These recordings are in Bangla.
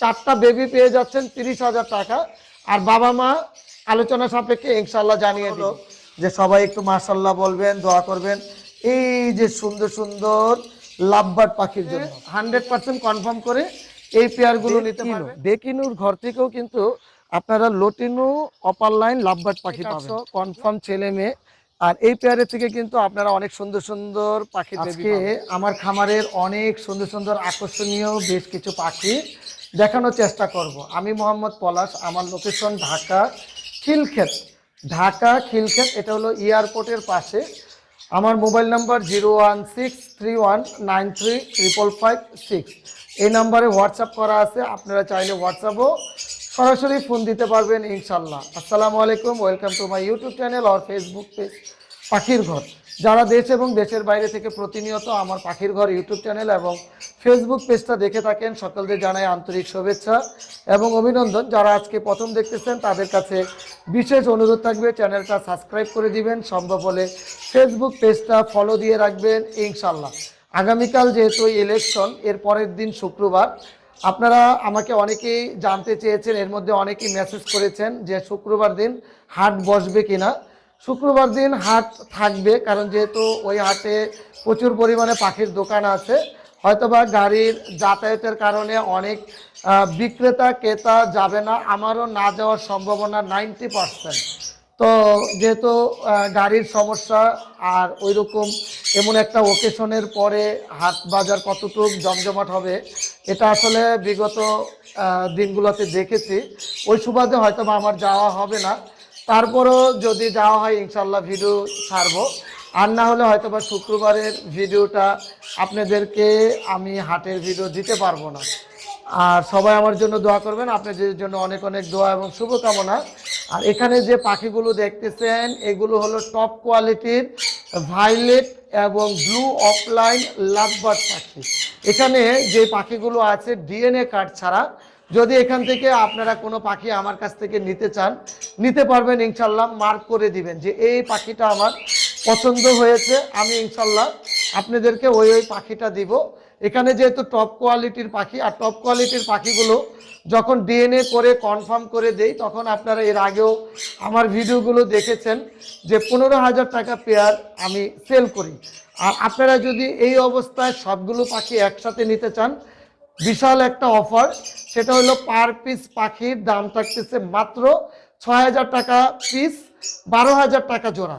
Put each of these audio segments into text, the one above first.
4টা বেবি পেয়ে যাচ্ছেন 30,000 টাকা। আর বাবা মা আলোচনা সাপেক্ষে ইনশাল্লাহ জানিয়ে দিল যে সবাই একটু মাশাল্লাহ বলবেন, দোয়া করবেন এই যে সুন্দর সুন্দর লাভবার্ড পাখির জন্য। 100% কনফার্ম করে এই পেয়ারগুলো নিতে পারবেন। ডেকিনুর ঘর থেকেও কিন্তু আপনারা লটিনু অপার লাইন লাভবার্ড পাখি পাবেন, কনফার্ম ছেলে মেয়ে। আর এই পেয়ারের থেকে কিন্তু আপনারা অনেক সুন্দর সুন্দর পাখি। আজকে আমার খামারের অনেক সুন্দর সুন্দর আকর্ষণীয় বেশ কিছু পাখি দেখানোর চেষ্টা করব। আমি মোহাম্মদ পলাশ, আমার লোকেশন ঢাকা খিলক্ষেত। ঢাকা খিলক্ষেত, এটা হলো এয়ারপোর্টের পাশে। আমার মোবাইল নাম্বার 01631935556। এই নাম্বারে হোয়াটসঅ্যাপ করা আছে, আপনারা চাইলে হোয়াটসঅ্যাপও সরাসরি ফোন দিতে পারবেন ইনশাল্লাহ। আসসালামু আলাইকুম, welcome to my YouTube channel আর ফেসবুক পেজ পাখির ঘর। যারা দেশ এবং দেশের বাইরে থেকে প্রতিনিয়ত আমার পাখির ঘর ইউটিউব চ্যানেল এবং ফেসবুক পেজটা দেখে থাকেন, সকলদের জানাই আন্তরিক শুভেচ্ছা এবং অভিনন্দন। যারা আজকে প্রথম দেখতেছেন তাদের কাছে বিশেষ অনুরোধ থাকবে চ্যানেলটা সাবস্ক্রাইব করে দিবেন, সম্ভব হলে ফেসবুক পেজটা ফলো দিয়ে রাখবেন ইনশাল্লাহ। আগামীকাল যেহেতু ইলেকশন, এর পরের দিন শুক্রবার, আপনারা আমাকে অনেকেই জানতে চেয়েছেন, এর মধ্যে অনেকেই মেসেজ করেছেন যে শুক্রবার দিন হাট বসবে কিনা। শুক্রবার দিন হাট থাকবে, কারণ যেহেতু ওই হাটে প্রচুর পরিমাণে পাখির দোকান আছে। হয়তোবা গাড়ির যাতায়াতের কারণে অনেক বিক্রেতা ক্রেতা যাবে না, আমারও না যাওয়ার সম্ভাবনা 90%। তো যেহেতু গাড়ির সমস্যা, আর ওই রকম এমন একটা ওকেশনের পরে হাট বাজার কতটুকু জমজমাট হবে এটা আসলে বিগত দিনগুলোতে দেখেছি। ওই সুবাদে হয়তো বা আমার যাওয়া হবে না। তারপরও যদি যাওয়া হয় ইনশাল্লাহ ভিডিও ছাড়বো, আর না হলে হয়তো বা শুক্রবারের ভিডিওটা আপনাদেরকে আমি হাটের ভিডিও দিতে পারবো না। আর সবাই আমার জন্য দোয়া করবেন, আপনাদের জন্য অনেক অনেক দোয়া এবং শুভকামনা। আর এখানে যে পাখিগুলো দেখতেছেন এগুলো হলো টপ কোয়ালিটির ভায়োলেট এবং ব্লু অফলাইন লাভবার্ড পাখি। এখানে যে পাখিগুলো আছে ডিএনএ কার্ড ছাড়া। যদি এখান থেকে আপনারা কোনো পাখি আমার কাছ থেকে নিতে চান, নিতে পারবেন ইনশাল্লাহ। মার্ক করে দিবেন যে এই পাখিটা আমার পছন্দ হয়েছে, আমি ইনশাল্লাহ আপনাদেরকে ওই পাখিটা দিব। এখানে যেহেতু টপ কোয়ালিটির পাখি, আর টপ কোয়ালিটির পাখিগুলো যখন ডিএনএ করে কনফার্ম করে দেই, তখন আপনারা এর আগেও আমার ভিডিওগুলো দেখেছেন যে 15,000 টাকা পেয়ার আমি সেল করি। আর আপনারা যদি এই অবস্থায় সবগুলো পাখি একসাথে নিতে চান, বিশাল একটা অফার, সেটা হলো পার পিস পাখির দাম থাকতেছে মাত্র 6,000 টাকা পিস, 12,000 টাকা জোড়া,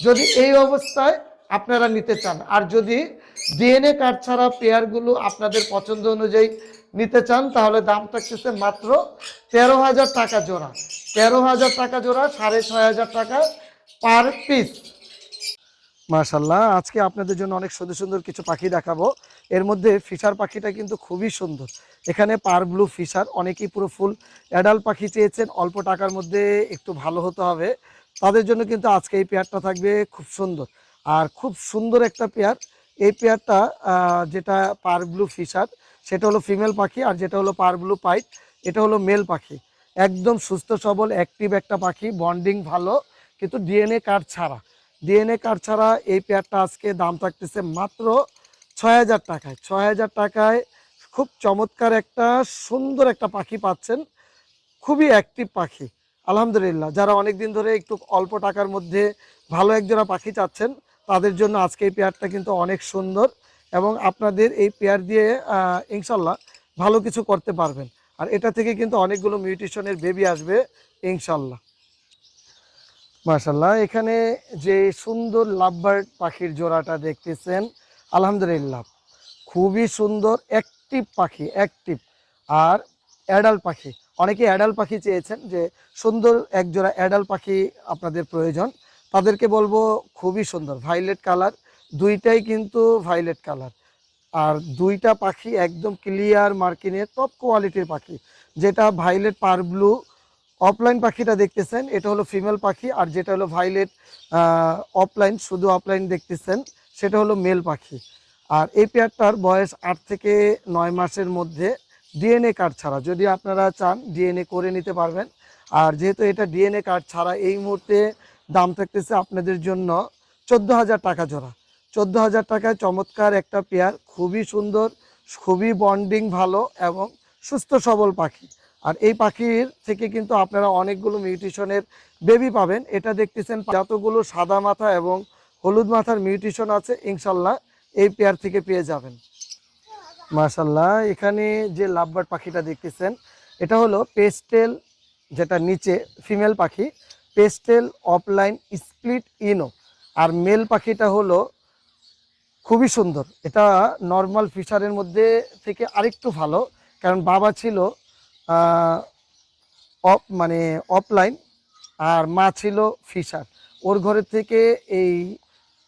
যদি এই অবস্থায় আপনারা নিতে চান। আর যদি ডিএনএ কার্ড ছাড়া পেয়ারগুলো আপনাদের পছন্দ অনুযায়ী নিতে চান, তাহলে দাম থাকতেছে মাত্র 13,000 টাকা জোড়া। 13,000 টাকা জোড়া, 6,500 টাকা পার পিস। মাশাল্লাহ, আজকে আপনাদের জন্য অনেক সুন্দর সুন্দর কিছু পাখি দেখাবো। এর মধ্যে ফিশার পাখিটা কিন্তু খুবই সুন্দর। এখানে পার ব্লু ফিশার, অনেকেই পুরো ফুল অ্যাডাল্ট পাখি চেয়েছেন, অল্প টাকার মধ্যে একটু ভালো হতে হবে, তাদের জন্য কিন্তু আজকে এই পেয়ারটা থাকবে খুব সুন্দর। আর খুব সুন্দর একটা পেয়ার এই পেয়ারটা, যেটা পার ব্লু ফিশার সেটা হলো ফিমেল পাখি, আর যেটা হলো পার ব্লু পাইট এটা হলো মেল পাখি। একদম সুস্থ সবল অ্যাক্টিভ একটা পাখি, বন্ডিং ভালো, কিন্তু ডিএনএ কার্ড ছাড়া। ডিএনএ কার্ড ছাড়া এই পেয়ারটা আজকে দাম থাকতেছে মাত্র 6,000 টাকায়। 6,000 টাকায় খুব চমৎকার একটা সুন্দর একটা পাখি পাচ্ছেন, খুবই অ্যাক্টিভ পাখি আলহামদুলিল্লাহ। যারা অনেক দিন ধরে একটু অল্প টাকার মধ্যে ভালো একজোড়া পাখি চাচ্ছেন, তাদের জন্য আজকে এই পেয়ারটা কিন্তু অনেক সুন্দর, এবং আপনাদের এই পেয়ার দিয়ে ইনশাল্লাহ ভালো কিছু করতে পারবেন। আর এটা থেকে কিন্তু অনেকগুলো মিউটেশনের বেবি আসবে ইনশাল্লাহ। মাশাল্লাহ, এখানে যে সুন্দর লাভবার্ড পাখির জোড়াটা দেখতেছেন আলহামদুলিল্লাহ, খুবই সুন্দর অ্যাক্টিভ পাখি, অ্যাক্টিভ আর অ্যাডাল্ট পাখি। অনেকে অ্যাডাল্ট পাখি চেয়েছেন, যে সুন্দর এক জোড়া অ্যাডাল্ট পাখি আপনাদের প্রয়োজন, তাদেরকে বলবো খুবই সুন্দর ভায়োলেট কালার, দুইটাই কিন্তু ভায়োলেট কালার। আর দুইটা পাখি একদম ক্লিয়ার মার্কিনের টপ কোয়ালিটির পাখি। যেটা ভায়োলেট পার ব্লু অফলাইন পাখিটা দেখতেছেন এটা হলো ফিমেল পাখি, আর যেটা হলো ভায়োলেট অফলাইন, শুধু অফলাইন দেখতেছেন, সেটা হলো মেল পাখি। আর এই পেয়ারটার বয়স 8 থেকে 9 মাসের মধ্যে, ডিএনএ কার্ড ছাড়া। যদি আপনারা চান ডিএনএ করে নিতে পারবেন। আর যেহেতু এটা ডিএনএ কার্ড ছাড়া, এই মুহূর্তে দাম থাকতেছে আপনাদের জন্য 14,000 টাকা জোড়া। 14,000 টাকায় চমৎকার একটা পেয়ার, খুবই সুন্দর, খুবই বন্ডিং ভালো এবং সুস্থ সবল পাখি। আর এই পাখির থেকে কিন্তু আপনারা অনেকগুলো মিউটেশনের বেবি পাবেন। এটা দেখতেছেন যতগুলো সাদা মাথা এবং হলুদ মাথার মিউটেশন আছে ইনশাল্লাহ এই পেয়ার থেকে পেয়ে যাবেন। মাশাল্লাহ, এখানে যে লাভবার্ড পাখিটা দেখতেছেন এটা হলো পেস্টেল, যেটা নিচে ফিমেল পাখি, পেস্টেল অফলাইন স্প্লিট ইনো। আর মেল পাখিটা হলো খুবই সুন্দর, এটা নর্মাল ফিশারের মধ্যে থেকে আরেকটু ভালো, কারণ বাবা ছিল মানে অফলাইন আর মা ছিল ফিশার। ওর ঘরের থেকে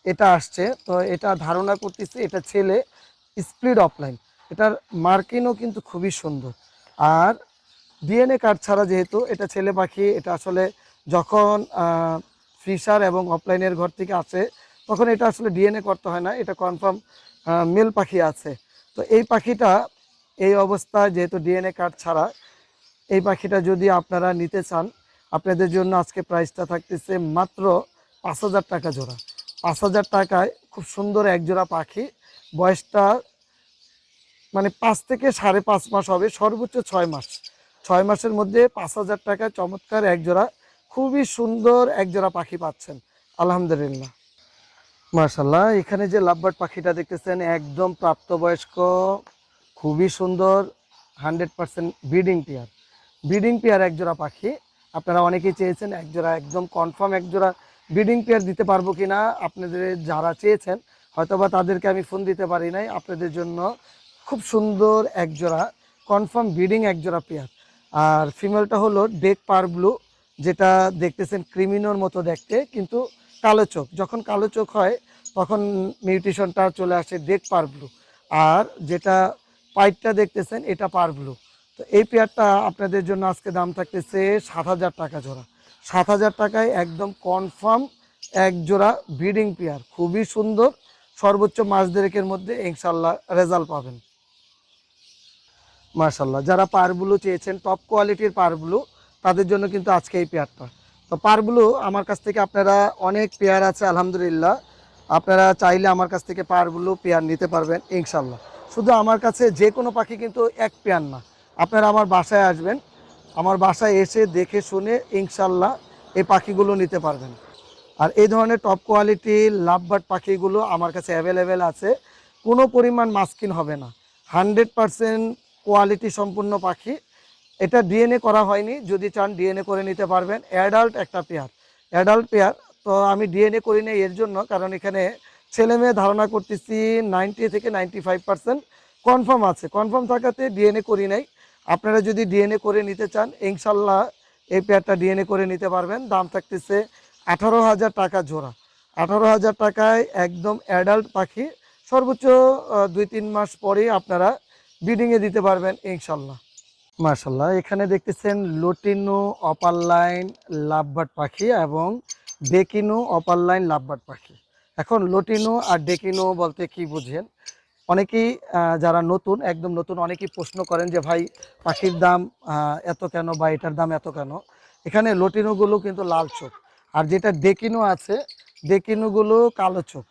এটা আসছে, তো এটা ধারণা করতেছি এটা ছেলে স্প্লিট অফলাইন। এটার মার্কিংও কিন্তু খুবই সুন্দর। আর ডিএনএ কার্ড ছাড়া যেহেতু এটা ছেলে পাখি, এটা আসলে যখন ফিশার এবং অফলাইনের ঘর থেকে আসে তখন এটা আসলে ডিএনএ করতে হয় না, এটা কনফার্ম মেল পাখি আছে। তো এই পাখিটা এই অবস্থায় যেহেতু ডিএনএ কার্ড ছাড়া, এই পাখিটা যদি আপনারা নিতে চান আপনাদের জন্য আজকে প্রাইসটা থাকতেছে মাত্র 5,000 টাকা জোড়া। 5,000 টাকায় খুব সুন্দর এক জোড়া পাখি, বয়সটা মানে 5 থেকে 5.5 মাস হবে, সর্বোচ্চ 6 মাস। 6 মাসের মধ্যে 5,000 টাকায় চমৎকার এক জোড়া খুবই সুন্দর এক জোড়া পাখি পাচ্ছেন আলহামদুলিল্লাহ। মাশাল্লাহ, এখানে যে লাভবার্ড পাখিটা দেখতেছেন একদম প্রাপ্তবয়স্ক, খুবই সুন্দর, 100% ব্রিডিং পেয়ার এক জোড়া পাখি। আপনারা অনেকেই চেয়েছেন এক জোড়া, একদম কনফার্ম এক জোড়া ব্রিডিং পেয়ার দিতে পারবো কিনা, আপনাদের যারা চেয়েছেন হয়তোবা তাদেরকে আমি ফোন দিতে পারি নাই, আপনাদের জন্য খুব সুন্দর এক জোড়া কনফার্ম ব্রিডিং এক জোড়া পেয়ার। আর ফিমেলটা হলো ডেক পার ব্লু, যেটা দেখতেছেন ক্রিমিনোর মতো দেখতে, কিন্তু কালো চোখ। যখন কালো চোখ হয় তখন মিউটেশনটা চলে আসে ডেক পার ব্লু। আর যেটা পাইটটা দেখতেছেন এটা পার ব্লু। তো এই পেয়ারটা আপনাদের জন্য আজকে দাম থাকতেছে 7,000 টাকা জোড়া। 7,000 টাকায় একদম কনফার্ম এক জোড়া ব্রিডিং পেয়ার, খুবই সুন্দর, সর্বোচ্চ মাস দেড়েকের মধ্যে ইনশাল্লাহ রেজাল্ট পাবেন। মাশাল্লাহ, যারা পারগুলো চেয়েছেন টপ কোয়ালিটির পারগুলো, তাদের জন্য কিন্তু আজকে এই পেয়ারটা। তো পারগুলো আমার কাছ থেকে আপনারা অনেক পেয়ার আছে আলহামদুলিল্লাহ, আপনারা চাইলে আমার কাছ থেকে পারগুলো পেয়ার নিতে পারবেন ইনশাল্লাহ। শুধু আমার কাছে যে কোনো পাখি কিন্তু এক পেয়ার না, আপনারা আমার বাসায় আসবেন, আমার বাসায় এসে দেখে শুনে ইনশাল্লাহ এই পাখিগুলো নিতে পারবেন। আর এই ধরনের টপ কোয়ালিটির লাভবার্ড পাখিগুলো আমার কাছে অ্যাভেলেবেল আছে, কোনো পরিমাণ মাস্কিন হবে না, 100% কোয়ালিটি সম্পূর্ণ পাখি। এটা ডিএনএ করা হয়নি, যদি চান ডিএনএ করে নিতে পারবেন। অ্যাডাল্ট একটা পেয়ার, অ্যাডাল্ট পেয়ার। তো আমি ডিএনএ করি না এর জন্য, কারণ এখানে ছেলে মেয়ে ধারণা করতেছি 90 থেকে 95% কনফার্ম আছে, কনফার্ম থাকাতে ডিএনএ করি নাই। আপনারা যদি ডিএনএ করে নিতে চান ইনশাল্লাহ এই পেয়ারটা ডিএনএ করে নিতে পারবেন। দাম থাকতেছে 18,000 টাকা জোড়া। 18,000 টাকায় একদম অ্যাডাল্ট পাখি, সর্বোচ্চ 2-3 মাস পরেই আপনারা ব্রিডিংয়ে দিতে পারবেন ইনশাল্লাহ। মাশাল্লাহ, এখানে দেখতেছেন লটিনো অপার লাইন লাভবার্ড পাখি এবং ডেকিনো অপার লাইন লাভবার্ড পাখি। এখন লটিনো আর ডেকিনো বলতে কি বুঝেন, অনেকেই যারা নতুন, একদম নতুন, অনেকেই প্রশ্ন করেন যে ভাই পাখির দাম এত কেন বা এটার দাম এত কেন। এখানে লটিনোগুলো কিন্তু লাল চোখ, আর যেটা ডেকিনো আছে ডেকিনোগুলো কালো চোখ।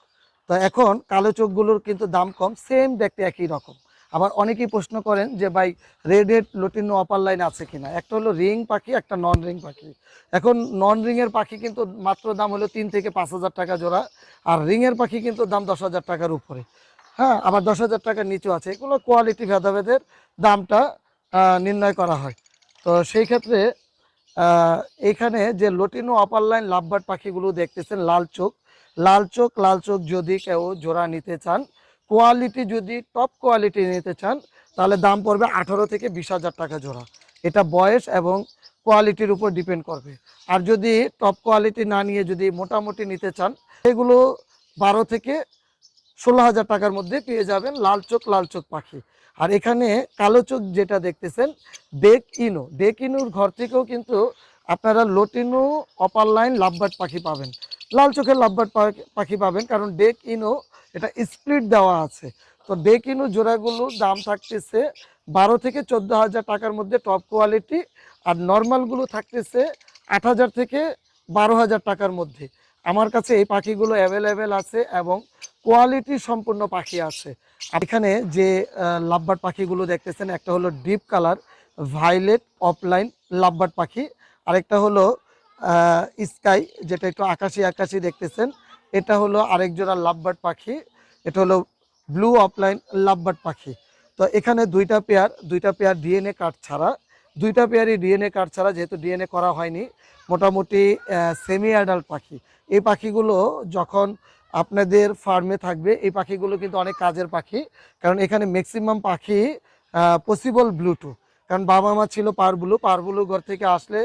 তো এখন কালো চোখগুলোর কিন্তু দাম কম, সেম দেখতে একই রকম। আবার অনেকেই প্রশ্ন করেন যে ভাই রেড হেড লটিনো অপার লাইন আছে কিনা। একটা হলো রিং পাখি, একটা নন রিং পাখি। এখন নন রিংয়ের পাখি কিন্তু মাত্র দাম হলো 3 থেকে 5,000 টাকা জোড়া, আর রিংয়ের পাখি কিন্তু দাম 10,000 টাকার উপরে। হ্যাঁ, আবার 10,000 টাকার নিচেও আছে, এগুলো কোয়ালিটি ভেদাভেদের দামটা নির্ণয় করা হয়। তো সেই ক্ষেত্রে এইখানে যে লটিনো আপার লাইন লাভবার্ড পাখিগুলো দেখতেছেন লাল চোখ যদি কেউ জোড়া নিতে চান, কোয়ালিটি যদি টপ কোয়ালিটি নিতে চান, তাহলে দাম পড়বে 18 থেকে 20,000 টাকা জোড়া। এটা বয়স এবং কোয়ালিটির উপর ডিপেন্ড করবে। আর যদি টপ কোয়ালিটি না নিয়ে যদি মোটামুটি নিতে চান, এগুলো 12 থেকে 16,000 টাকার মধ্যে পেয়ে যাবেন লাল চোখ পাখি। আর এখানে কালো চোখ যেটা দেখতেছেন ডেক ইনুর ঘর থেকেও কিন্তু আপনারা লটিনো অপার লাইন লাভবার্ড পাখি পাবেন, লাল চোখের লাভবার্ড পাখি পাবেন, কারণ ডেক ইনো এটা স্প্লিট দেওয়া আছে। তো ডেক ইনু জোড়াগুলোর দাম থাকতেছে 12 থেকে 14,000 টাকার মধ্যে টপ কোয়ালিটি, আর নর্মালগুলো থাকতেছে 8,000 থেকে 12,000 টাকার মধ্যে। আমার কাছে এই পাখিগুলো অ্যাভেলেবেল আছে এবং কোয়ালিটি সম্পূর্ণ পাখি আছে। এখানে যে লাভবার্ড পাখিগুলো দেখতেছেন, একটা হলো deep colour violet opaline lovebird পাখি, আরেকটা হলো স্কাই যেটা একটু আকাশি আকাশি দেখতেছেন, এটা হলো আরেক জোড়া লাভবার্ড পাখি, এটা হলো ব্লু অফলাইন লাভবার্ড পাখি। তো এখানে দুইটা পেয়ার ডিএনএ কার্ড ছাড়া, দুইটা পেয়ারই ডিএনএ কার্ড ছাড়া, যেহেতু ডিএনএ করা হয়নি, মোটামুটি সেমি অ্যাডাল্ট পাখি। এই পাখিগুলো যখন আপনাদের ফার্মে থাকবে, এই পাখিগুলো কিন্তু অনেক কাজের পাখি, কারণ এখানে ম্যাক্সিমাম পাখি পসিবল ব্লুটু, কারণ বাবা মা ছিল পারবুলু ঘর থেকে আসলে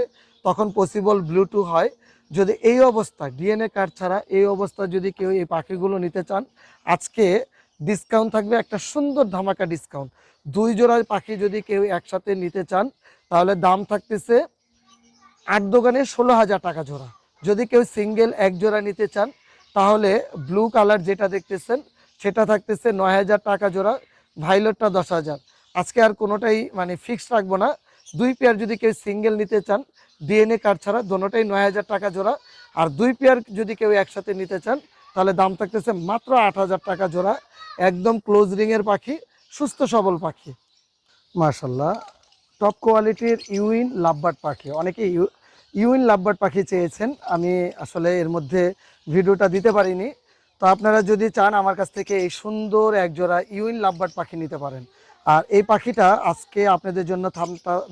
তখন পসিবল ব্লুটু হয়। যদি এই অবস্থা ডিএনএ কার্ড ছাড়া এই অবস্থা যদি কেউ এই পাখিগুলো নিতে চান, আজকে ডিসকাউন্ট থাকবে, একটা সুন্দর ধামাকা ডিসকাউন্ট। 2 জোড়া পাখি যদি কেউ একসাথে নিতে চান, তাহলে দাম থাকতেছে 8 দোকানে 16,000 টাকা জোড়া। যদি কেউ সিঙ্গেল 1 জোড়া নিতে চান, তাহলে ব্লু কালার যেটা দেখতেছেন সেটা থাকতেছে 9,000 টাকা জোড়া, ভাইলটটা 10,000। আজকে আর কোনোটাই মানে ফিক্সড রাখবো না। 2 পেয়ার যদি কেউ সিঙ্গেল নিতে চান ডিএনএ কার্ড ছাড়া, দোনোটাই 9,000 টাকা জোড়া। আর 2 পেয়ার যদি কেউ একসাথে নিতে চান, তাহলে দাম থাকতেছে মাত্র 8,000 টাকা জোড়া। একদম ক্লোজ রিংয়ের পাখি, সুস্থ সবল পাখি, মাশাল্লাহ। টপ কোয়ালিটির ইউইন লাভবার্ড পাখি, অনেকে ইউইন লাভবার্ড পাখি চেয়েছেন, আমি আসলে এর মধ্যে ভিডিওটা দিতে পারিনি। তো আপনারা যদি চান আমার কাছ থেকে এই সুন্দর একজোড়া ইউইন লাভবার্ড পাখি নিতে পারেন। আর এই পাখিটা আজকে আপনাদের জন্য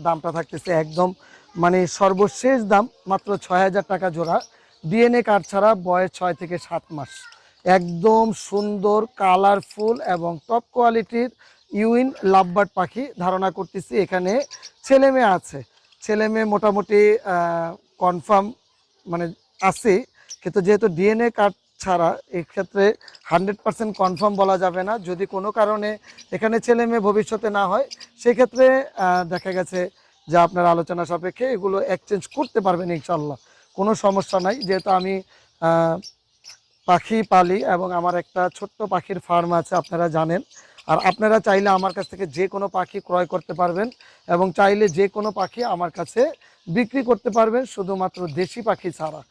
দামটা থাকতেছে একদম মানে সর্বশেষ দাম, মাত্র 6,000 টাকা জোড়া, ডিএনএ কার্ড ছাড়া, বয়স 6 থেকে 7 মাস। একদম সুন্দর কালারফুল এবং টপ কোয়ালিটির ইউইন লাভবার্ড পাখি। ধারণা করতেছি এখানে ছেলে মেয়ে আছে, ছেলে মেয়ে মোটামুটি কনফার্ম মানে আছে, কিন্তু যেহেতু ডিএনএ কার্ড ছাড়া এক্ষেত্রে 100% কনফার্ম বলা যাবে না। যদি কোনো কারণে এখানে ছেলে মেয়ে ভবিষ্যতে না হয়, সেক্ষেত্রে দেখা গেছে যে আপনার আলোচনা সাপেক্ষে এগুলো এক্সচেঞ্জ করতে পারবেন ইনশাল্লাহ, কোনো সমস্যা নাই। যেহেতু আমি পাখি পালি এবং আমার একটা ছোট্ট পাখির ফার্ম আছে, আপনারা জানেন। আর আপনারা চাইলে আমার কাছ থেকে যে কোনো পাখি ক্রয় করতে পারবেন এবং চাইলে যে কোনো পাখি আমার কাছে বিক্রি করতে পারবেন, শুধুমাত্র দেশি পাখি ছাড়া।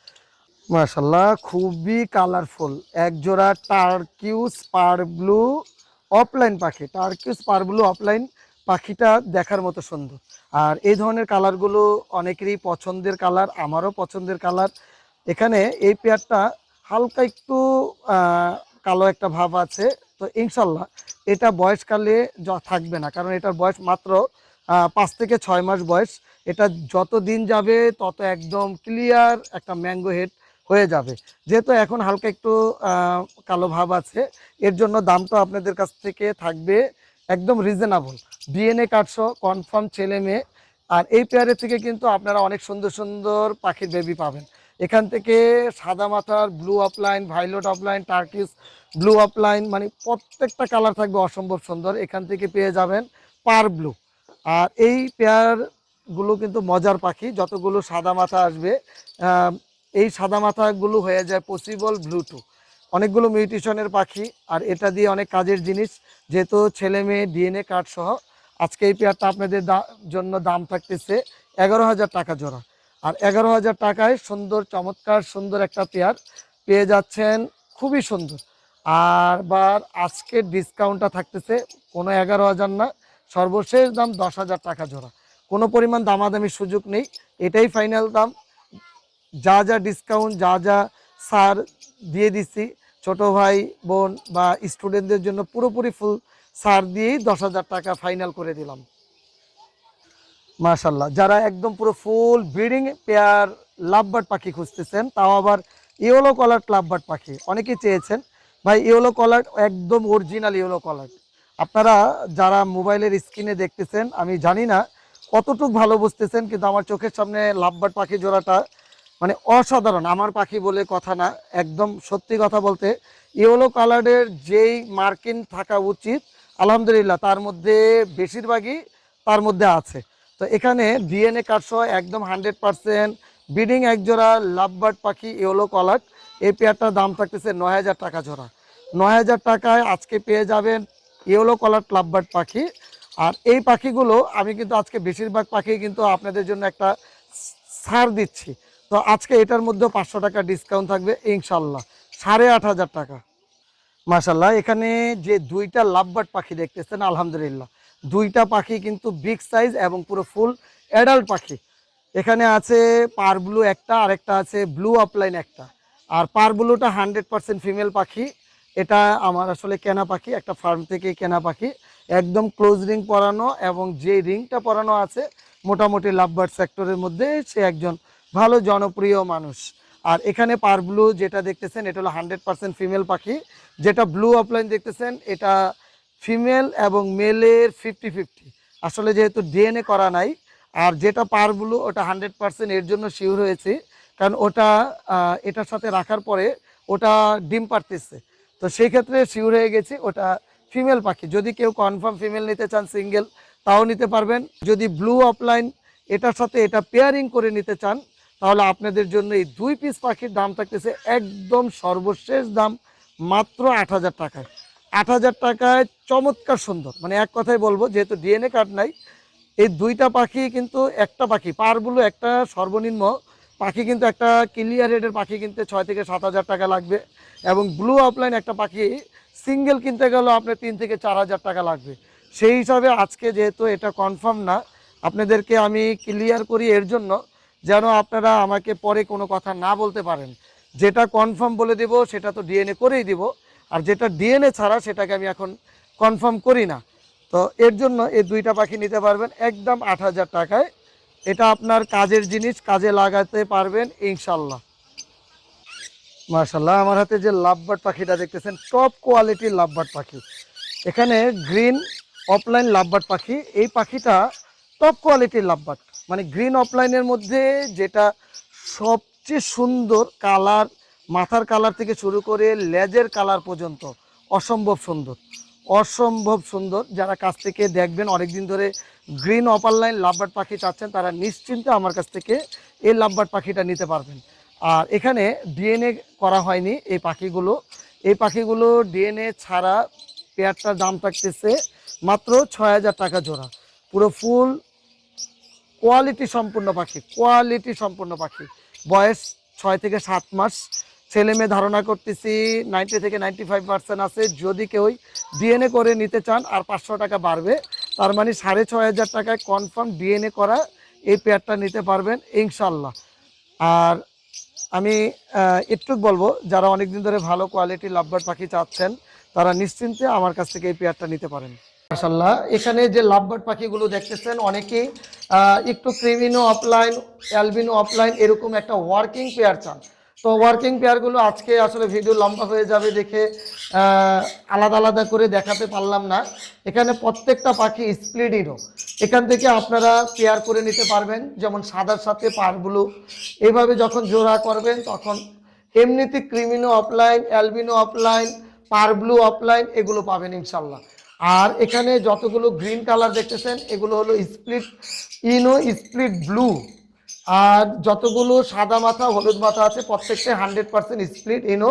মাশাল্লাহ, খুবই কালারফুল একজোড়া টার্কিউস পার ব্লু অফলাইন পাখি। টার্কিউস পার ব্লু অফলাইন পাখিটা দেখার মতো সুন্দর। আর এই ধরনের কালারগুলো অনেকেরই পছন্দের কালার, আমারও পছন্দের কালার। এখানে এই পেয়ারটা হালকা একটু কালো একটা ভাব আছে। তো ইনশাল্লাহ এটা বয়সকালে থাকবে না, কারণ এটার বয়স মাত্র 5 থেকে 6 মাস বয়স। এটা যত দিন যাবে তত একদম ক্লিয়ার একটা ম্যাঙ্গো হেড হয়ে যাবে। যেহেতু এখন হালকা একটু কালো ভাব আছে, এর জন্য দামটা আপনাদের কাছ থেকে থাকবে একদম রিজনেবল, ডিএনএ কার্ডসহ কনফার্ম ছেলে মেয়ে। আর এই পেয়ারের থেকে কিন্তু আপনারা অনেক সুন্দর সুন্দর পাখির বেবি পাবেন। এখান থেকে সাদা মাথার blue offline, violet offline, turquoise blue offline, মানে প্রত্যেকটা কালার থাকবে অসম্ভব সুন্দর। এখান থেকে পেয়ে যাবেন পার ব্লু। আর এই পেয়ারগুলো কিন্তু মজার পাখি, যতগুলো সাদা মাথা আসবে এই সাদা মাথাগুলো হয়ে যায় পসিবল ব্লুটু, অনেকগুলো মিউটেশনের পাখি। আর এটা দিয়ে অনেক কাজের জিনিস, যেহেতু ছেলে মেয়ে ডিএনএ কার্ড সহ। আজকে এই পেয়ারটা আপনাদের জন্য দাম থাকতেছে 11,000 টাকা জোড়া। আর 11,000 টাকায় সুন্দর চমৎকার সুন্দর একটা পেয়ার পেয়ে যাচ্ছেন, খুবই সুন্দর। আর আজকের ডিসকাউন্টটা থাকতেছে কোনো 11,000 না, সর্বশেষ দাম 10,000 টাকা জোড়া। কোনো পরিমাণ দামাদামির সুযোগ নেই, এটাই ফাইনাল দাম। যা যা ডিসকাউন্ট, যা যা ছাড় দিয়ে দিচ্ছি, ছোট ভাই বোন বা স্টুডেন্টদের জন্য পুরোপুরি ফুল ছাড় দিয়েই 10,000 টাকা ফাইনাল করে দিলাম। মাশাল্লাহ, যারা একদম পুরো ফুল ব্রিডিং পেয়ার লাভবার্ড পাখি খুঁজতেছেন, তাও আবার ইয়েলো কলার লাভবার্ড পাখি অনেকেই চেয়েছেন, ভাই ইয়েলো কলার একদম অরিজিনাল ইয়েলো কলার। আপনারা যারা মোবাইলের স্ক্রিনে দেখতেছেন, আমি জানি না কতটুকু ভালো বুঝতেছেন, কিন্তু আমার চোখের সামনে লাভবার্ড পাখি জোড়াটা মানে অসাধারণ। আমার পাখি বলে কথা না, একদম সত্যি কথা বলতে ইয়েলো কালারের যেই মার্কিং থাকা উচিত আলহামদুলিল্লাহ তার মধ্যে বেশিরভাগই তার মধ্যে আছে। তো এখানে ডিএনএ কার্ড সহ একদম 100% ব্রিডিং একজোড়া লাভবার্ড পাখি ইয়েলো কলার। এই পেয়ারটার দাম থাকতেছে 9,000 টাকা জোড়া। 9,000 টাকায় আজকে পেয়ে যাবেন ইয়েলো কলার লাভবার্ড পাখি। আর এই পাখিগুলো আমি কিন্তু আজকে বেশিরভাগ পাখি কিন্তু আপনাদের জন্য একটা ছাড় দিচ্ছি। তো আজকে এটার মধ্যে 500 টাকা ডিসকাউন্ট থাকবে ইনশাল্লাহ, 8,500 টাকা। মাশাল্লাহ, এখানে যে দুইটা লাভবার্ড পাখি দেখতেছেন, আলহামদুলিল্লাহ দুইটা পাখি কিন্তু বিগ সাইজ এবং পুরো ফুল অ্যাডাল্ট পাখি। এখানে আছে পার ব্লু একটা, আরেকটা আছে ব্লু আপলাইন একটা। আর পার ব্লুটা 100% ফিমেল পাখি। এটা আমার আসলে কেনা পাখি, একটা ফার্ম থেকে কেনা পাখি, একদম ক্লোজ রিং পরানো, এবং যে রিংটা পরানো আছে মোটামুটি লাভবার্ড সেক্টরের মধ্যে সে একজন ভালো জনপ্রিয় মানুষ। আর এখানে পার ব্লু যেটা দেখতেছেন এটা হলো 100% ফিমেল পাখি। যেটা ব্লু আপলাইন দেখতেছেন এটা ফিমেল এবং মেলের 50-50, আসলে যেহেতু ডিএনএ করা নাই। আর যেটা পার ব্লু ওটা 100%, এর জন্য শিওর হয়েছি কারণ ওটা এটার সাথে রাখার পরে ওটা ডিম পারতেছে, তো সেই ক্ষেত্রে শিওর হয়ে গেছি ওটা ফিমেল পাখি। যদি কেউ কনফার্ম ফিমেল নিতে চান সিঙ্গেল তাও নিতে পারবেন। যদি ব্লু অফলাইন এটার সাথে এটা পেয়ারিং করে নিতে চান তাহলে আপনাদের জন্য এই 2 পিস পাখির দাম থাকতেছে একদম সর্বশেষ দাম মাত্র 8,000 টাকায়। 8,000 টাকায় চমৎকার সুন্দর, মানে এক কথায় বলবো যেহেতু ডিএনএ কার্ড নাই, এই দুইটা পাখি কিন্তু একটা পাখি পারগুলো একটা সর্বনিম্ন পাখি কিন্তু একটা ক্লিয়ার হেডের পাখি কিনতে 6 থেকে 7 হাজার টাকা লাগবে, এবং ব্লু অফলাইন একটা পাখি সিঙ্গেল কিনতে গেলেও আপনার 3 থেকে 4 হাজার টাকা লাগবে। সেই হিসাবে আজকে যেহেতু এটা কনফার্ম না, আপনাদেরকে আমি ক্লিয়ার করি এর জন্য যেন আপনারা আমাকে পরে কোনো কথা না বলতে পারেন। যেটা কনফার্ম বলে দেব সেটা তো ডিএনএ করেই দিব, আর যেটা ডিএনএ ছাড়া সেটাকে আমি এখন কনফার্ম করি না। তো এর জন্য এই দুইটা পাখি নিতে পারবেন একদম 8,000 টাকায়। এটা আপনার কাজের জিনিস, কাজে লাগাতে পারবেন ইনশাল্লাহ। মাশাল্লাহ, আমার হাতে যে লাভবার্ড পাখিটা দেখতেছেন টপ কোয়ালিটির লাভবার্ড পাখি। এখানে গ্রিন অফলাইন লাভবার্ড পাখি, এই পাখিটা টপ কোয়ালিটির লাভবার্ড। মানে গ্রিন অফলাইনের মধ্যে যেটা সবচেয়ে সুন্দর কালার, মাথার কালার থেকে শুরু করে লেজের কালার পর্যন্ত অসম্ভব সুন্দর, অসম্ভব সুন্দর। যারা কাছ থেকে দেখবেন অনেকদিন ধরে গ্রিন অফলাইন লাভবার্ড পাখি চাচ্ছেন তারা নিশ্চিন্তে আমার কাছ থেকে এই লাভবার্ড পাখিটা নিতে পারবেন। আর এখানে ডিএনএ করা হয়নি এই পাখিগুলো ডিএনএ ছাড়া পেয়ারটার দাম থাকতেছে মাত্র 6,000 টাকা জোড়া। পুরো ফুল কোয়ালিটি সম্পূর্ণ পাখি, বয়স 6 থেকে 7 মাস। ছেলে মেয়ে ধারণা করতেছি 90 থেকে 95% আছে। যদি কেউ ডিএনএ করে নিতে চান আর 500 টাকা বাড়বে, তার মানে 6,500 টাকায় কনফার্ম ডিএনএ করা এই পেয়ারটা নিতে পারবেন ইনশাল্লাহ। আর আমি একটু বলবো যারা অনেকদিন ধরে ভালো কোয়ালিটির লাভবার্ড পাখি চাচ্ছেন তারা নিশ্চিন্তে আমার কাছ থেকে এই পেয়ারটা নিতে পারেন। মাশাআল্লাহ, এখানে যে লাভবার্ড পাখিগুলো দেখতেছেন অনেকেই একটু ক্রিমিনো অফলাইন, অ্যালবিনো অফলাইন এরকম একটা ওয়ার্কিং পেয়ার চান। তো ওয়ার্কিং পেয়ারগুলো আজকে আসলে ভিডিও লম্বা হয়ে যাবে দেখে আলাদা আলাদা করে দেখাতে পারলাম না। এখানে প্রত্যেকটা পাখি স্প্লিডিনো, এখান থেকে আপনারা পেয়ার করে নিতে পারবেন, যেমন সাদার সাথে পারগুলো এইভাবে যখন জোড়া করবেন তখন এমনিতে ক্রিমিনো অফলাইন, অ্যালবিনো অফলাইন, পার ব্লু অফলাইন এগুলো পাবেন ইনশাল্লাহ। আর এখানে যতগুলো গ্রিন কালার দেখতেছেন এগুলো হলো স্প্লিট ব্লু। আর যতগুলো সাদা মাথা হলুদ মাথা আছে প্রত্যেকটা 100% স্প্লিট ইনো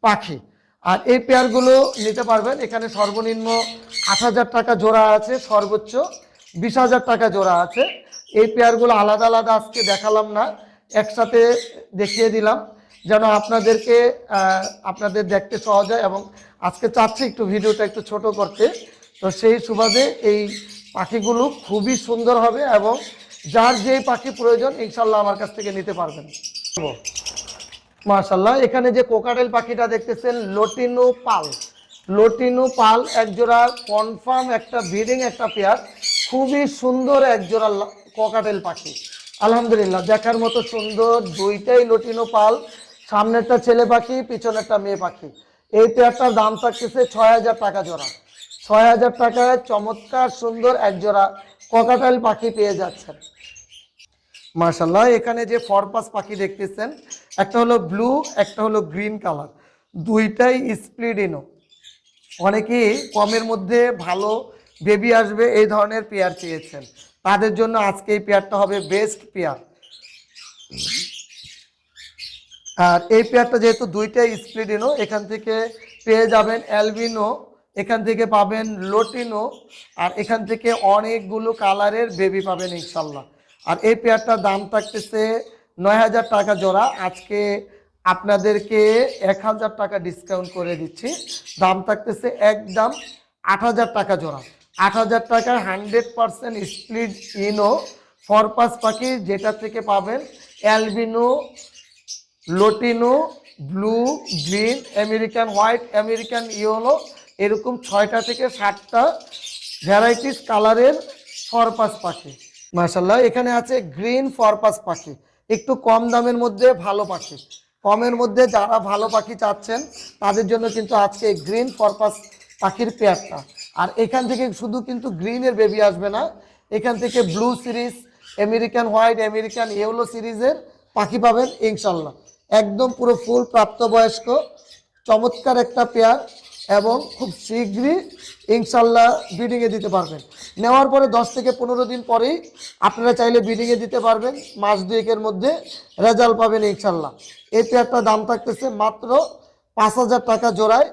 পাখি। আর এই পেয়ারগুলো নিতে পারবেন। এখানে সর্বনিম্ন 8,000 টাকা জোড়া আছে, সর্বোচ্চ 20,000 টাকা জোড়া আছে। এই পেয়ারগুলো আলাদা আলাদা আজকে দেখালাম না, একসাথে দেখিয়ে দিলাম যেন আপনাদেরকে আপনাদের দেখতে সহজ হয়, এবং আজকে চাচ্ছি একটু ভিডিওটা একটু ছোট করতে। তো সেই সুবাদে এই পাখিগুলো খুবই সুন্দর হবে, এবং যার যেই পাখি প্রয়োজন ইনশাল্লাহ আমার কাছ থেকে নিতে পারবেন। মাশাআল্লাহ, এখানে যে কোকাটেল পাখিটা দেখতেছেন লটিনো পাল একজোড়া কনফার্ম একটা ব্রিডিং একটা পেয়ার, খুবই সুন্দর একজোড়া কোকাটেল পাখি। আলহামদুলিল্লাহ দেখার মতো সুন্দর, দুইটাই লটিনো পাল, সামনেরটা ছেলে পাখি পিছনেরটা মেয়ে পাখি। এই পেয়ারটার দাম থাকতেছে 6,000 টাকা জোড়া। 6,000 টাকায় চমৎকার সুন্দর একজোড়া কোকাটেল পাখি পেয়ে যাচ্ছেন। মাশাআল্লাহ, এখানে যে ফরপাস পাখি দেখতেছেন একটা হলো ব্লু, একটা হলো গ্রিন কালার, দুইটাই স্প্লিডিনো। অনেকেই কমের মধ্যে ভালো বেবি আসবে এই ধরনের পেয়ার চেয়েছেন, তাদের জন্য আজকে এই পেয়ারটা হবে বেস্ট পেয়ার। আর এই পেয়ারটা যেহেতু দুইটাই স্প্লিডিনো, এখান থেকে পেয়ে যাবেন অ্যালবিনো, এখান থেকে পাবেন লোটিনো, আর এখান থেকে অনেকগুলো কালারের বেবি পাবেন ইনশাল্লাহ। আর এই পেয়ারটার দাম থাকতেছে 9,000 টাকা জোড়া। আজকে আপনাদেরকে 1000 টাকা ডিসকাউন্ট করে দিচ্ছি। দাম থাকতেছে একদম 8000 টাকা জোড়া। 8000 টাকা 100% স্প্লিট ইনো ফরপাস পাখি, যেটা থেকে পাবেন albino, lutino, blue, green, American white, American yellow, এরকম 6টা থেকে 7টা ভ্যারাইটিস কালারের ফরপাস পাখি। মাশাআল্লাহ, এখানে আছে গ্রিন ফরপাস পাখি, একটু কম দামের মধ্যে ভালো পাখি। কমের মধ্যে যারা ভালো পাখি চাচ্ছেন তাদের জন্য কিন্তু আজকে গ্রিন ফরপাস পাখির পেয়ারটা। আর এখান থেকে শুধু কিন্তু গ্রিনের বেবি আসবে না, এখান থেকে blue series, American white, American yellow সিরিজের পাখি পাবেন ইনশাল্লাহ। একদম পুরো ফুল প্রাপ্তবয়স্ক চমৎকার একটা পেয়ার, এবং খুব শীঘ্রই ইনশাল্লাহ ব্রিডিংয়ে দিতে পারবেন। নেওয়ার পরে 10 থেকে 15 দিন পরেই আপনারা চাইলে ব্রিডিংয়ে দিতে পারবেন, মাস দুয়েকের মধ্যে রেজাল্ট পাবেন ইনশাল্লাহ। এই পেয়ারটার দাম থাকতেছে মাত্র 5000 টাকা জোড়ায়,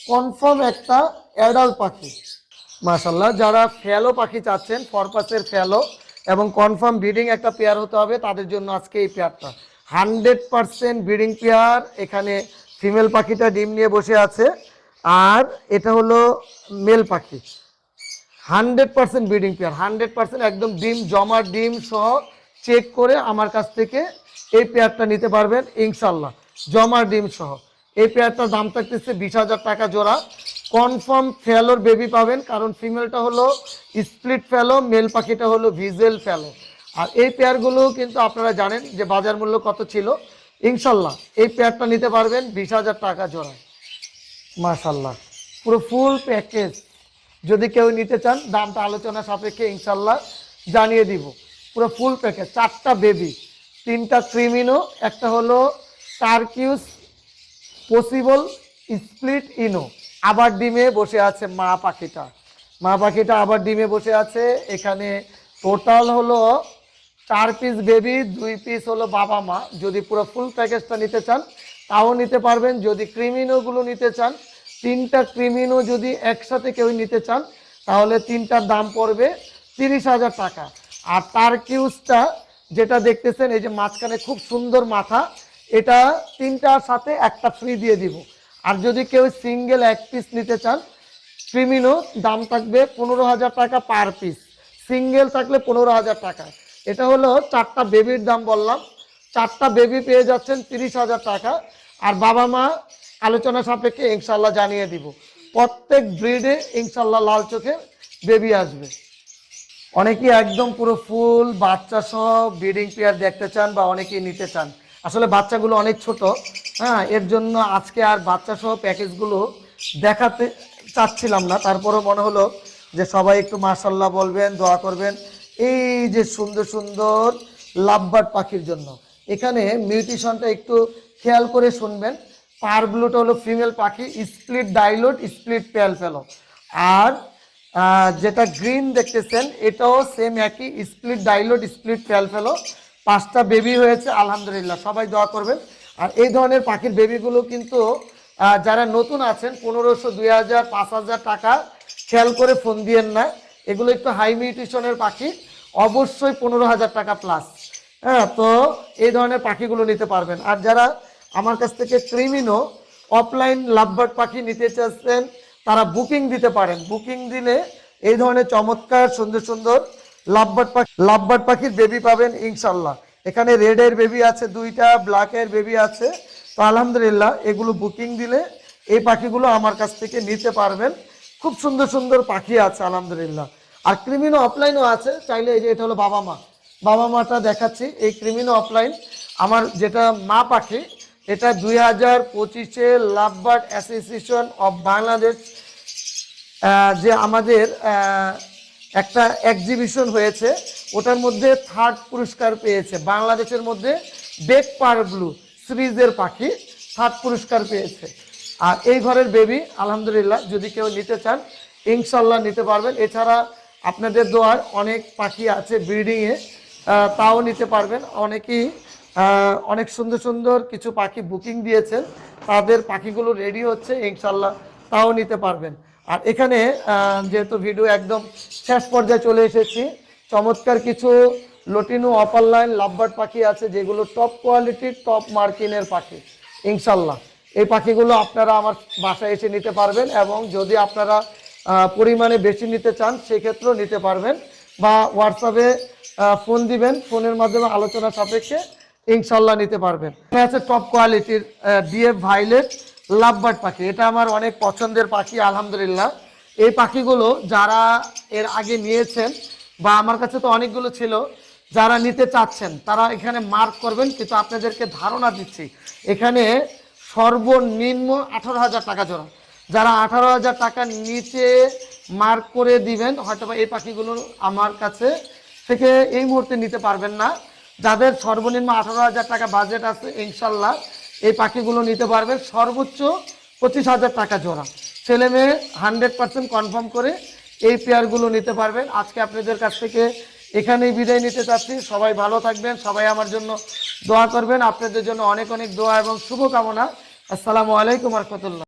কনফার্ম একটা অ্যাডাল্ট পাখি। মাশাল্লাহ, যারা ফ্যালো পাখি চাচ্ছেন, ফরপাসের ফ্যালো এবং কনফার্ম ব্রিডিং একটা পেয়ার হতে হবে, তাদের জন্য আজকে এই পেয়ারটা 100% ব্রিডিং পেয়ার। এখানে ফিমেল পাখিটা ডিম নিয়ে বসে আছে, আর এটা হলো মেল পাখি। 100% ব্রিডিং পেয়ার, 100% একদম ডিম জমা, ডিম সহ চেক করে আমার কাছ থেকে এই পেয়ারটা নিতে পারবেন ইনশাল্লাহ, জমা ডিম সহ। এই পেয়ারটার দাম থাকতেছে 20,000 টাকা জোড়া। কনফার্ম ফেলোর বেবি পাবেন, কারণ ফিমেলটা হলো স্প্লিট ফেলো, মেল পাখিটা হলো ভিজুয়াল ফেলো। আর এই পেয়ারগুলো কিন্তু আপনারা জানেন যে বাজার মূল্য কত ছিল। ইনশাল্লাহ এই পেয়ারটা নিতে পারবেন 20,000 টাকা জোড়া। মাশাল্লাহ, পুরো ফুল প্যাকেজ। যদি কেউ নিতে চান দামটা আলোচনা সাপেক্ষে ইনশাল্লাহ জানিয়ে দিব। পুরো ফুল প্যাকেজ, 4টা বেবি, 3টা ক্রিমিনো, একটা হলো টার্কিউস পসিবল স্প্লিট ইনো। আবার ডিমে বসে আছে মা পাখিটা, মা পাখিটা আবার ডিমে বসে আছে। এখানে টোটাল হলো 4 পিস বেবি, 2 পিস হলো বাবা মা। যদি পুরো ফুল প্যাকেজটা নিতে চান তাও নিতে পারবেন। যদি ক্রিমিনোগুলো নিতে চান, 3টা ক্রিমিনো যদি একসাথে কেউ নিতে চান তাহলে 3টার দাম পড়বে 30,000 টাকা। আর টার্কিউসটা যেটা দেখতেছেন, এই যে মাঝখানে খুব সুন্দর মাথা, এটা 3টার সাথে একটা ফ্রি দিয়ে দিব। আর যদি কেউ সিঙ্গেল 1 পিস নিতে চান ক্রিমিনো, দাম থাকবে 15,000 টাকা পার পিস, সিঙ্গেল থাকলে 15,000 টাকা। এটা হলো 4টা বেবির দাম বললাম। 4টা বেবি পেয়ে যাচ্ছেন 30,000 টাকা। আর বাবা মা আলোচনা সাপেক্ষে ইনশাল্লাহ জানিয়ে দিব। প্রত্যেক ব্রিডে ইনশাল্লাহ লাল চোখে বেবি আসবে। অনেকেই একদম পুরো ফুল বাচ্চা সহ ব্রিডিং পেয়ার দেখতে চান, বা অনেকেই নিতে চান। আসলে বাচ্চাগুলো অনেক ছোট, হ্যাঁ, এর জন্য আজকে আর বাচ্চা সহ প্যাকেজগুলো দেখাতে চাচ্ছিলাম না। তারপরও মনে হলো যে সবাই একটু মাশাল্লাহ বলবেন, দোয়া করবেন এই যে সুন্দর সুন্দর লাভবার্ড পাখির জন্য। এখানে মিউটেশনটা একটু খেয়াল করে শুনবেন। পার ব্লুটা হলো ফিমেল পাখি, স্প্লিট ডাইলোট, স্প্লিট পেল ফেলো। আর যেটা গ্রিন দেখতেছেন এটাও সেম একই, স্প্লিট ডাইলোট, স্প্লিট পেল ফেলো। 5টা বেবি হয়েছে আলহামদুলিল্লাহ, সবাই দোয়া করবেন। আর এই ধরনের পাখির বেবিগুলো কিন্তু যারা নতুন আছেন 1500, 2000, 5000 টাকা খেয়াল করে ফোন দিয়েন না। এগুলো একটু হাই মিউটেশনের পাখি, অবশ্যই 15,000 টাকা প্লাস। হ্যাঁ, তো এই ধরনের পাখিগুলো নিতে পারবেন। আর যারা আমার কাছ থেকে ক্রিমিনো অফলাইন লাভবার্ড পাখি নিতে চাচ্ছেন তারা বুকিং দিতে পারেন। বুকিং দিলে এই ধরনের চমৎকার সুন্দর সুন্দর লাভবার্ড পাখির বেবি পাবেন ইনশাল্লাহ। এখানে রেডের বেবি আছে 2টা, ব্ল্যাকের বেবি আছে। তো আলহামদুলিল্লাহ এগুলো বুকিং দিলে এই পাখিগুলো আমার কাছ থেকে নিতে পারবেন। খুব সুন্দর সুন্দর পাখি আছে আলহামদুলিল্লাহ। আর ক্রিমিনো অফলাইনও আছে, চাইলে এই যে এটা হলো বাবা মা, বাবা মাটা দেখাচ্ছি। এই ক্রিমিনো অফলাইন আমার যেটা মা পাখি, এটা 2025-এ লাভবার্ড অ্যাসোসিয়েশন অফ বাংলাদেশ যে আমাদের একটা এক্সিবিশন হয়েছে, ওটার মধ্যে 3rd পুরস্কার পেয়েছে। বাংলাদেশের মধ্যে বেক পার ব্লু সিরিজের পাখি 3rd পুরস্কার পেয়েছে। আর এই ঘরের বেবি আলহামদুলিল্লাহ, যদি কেউ নিতে চান ইনশাল্লাহ নিতে পারবেন। এছাড়া আপনাদের দোয়ার অনেক পাখি আছে ব্রিডিংয়ে, তাও নিতে পারবেন। অনেকেই অনেক সুন্দর সুন্দর কিছু পাখি বুকিং দিয়েছেন, তাদের পাখিগুলো রেডি হচ্ছে ইনশাল্লাহ, তাও নিতে পারবেন। আর এখানে যেহেতু ভিডিও একদম শেষ পর্যায়ে চলে এসেছি, চমৎকার কিছু লটিনো অপার লাইন লাভবার্ড পাখি আছে যেগুলো টপ কোয়ালিটির, টপ মার্কিনের পাখি। ইনশাল্লাহ। এই পাখিগুলো আপনারা আমার বাসায় এসে নিতে পারবেন, এবং যদি আপনারা পরিমাণে বেশি নিতে চান সেক্ষেত্রেও নিতে পারবেন, বা হোয়াটসঅ্যাপে ফোন দিবেন, ফোনের মাধ্যমে আলোচনা সাপেক্ষে ইনশাল্লাহ নিতে পারবেন। এখানে আছে টপ কোয়ালিটির ডিএফ ভাইলেট লাভবার্ড পাখি। এটা আমার অনেক পছন্দের পাখি আলহামদুলিল্লাহ। এই পাখিগুলো যারা এর আগে নিয়েছেন, বা আমার কাছে তো অনেকগুলো ছিল, যারা নিতে চাচ্ছেন তারা এখানে মার্ক করবেন, কিন্তু আপনাদেরকে ধারণা দিচ্ছি এখানে সর্বনিম্ন 18,000 টাকা জোড়া। যারা 18,000 টাকার নিচে মার্ক করে দিবেন, হয়তো এই পাখিগুলো আমার কাছে থেকে এই মুহূর্তে নিতে পারবেন না। যাদের সর্বনিম্ন 18,000 টাকা বাজেট আছে ইনশাল্লাহ এই পাখিগুলো নিতে পারবেন সর্বোচ্চ 25,000 টাকা জোড়া। ছেলে মেয়ে 100% কনফার্ম করে এই পেয়ারগুলো নিতে পারবেন। আজকে আপনাদের কাছ থেকে এখানেই বিদায় নিতে চাচ্ছি। সবাই ভালো থাকবেন, সবাই আমার জন্য দোয়া করবেন। আপনাদের জন্য অনেক অনেক দোয়া এবং শুভকামনা। আসসালামু আলাইকুম ওয়া রাহমাতুল্লাহ।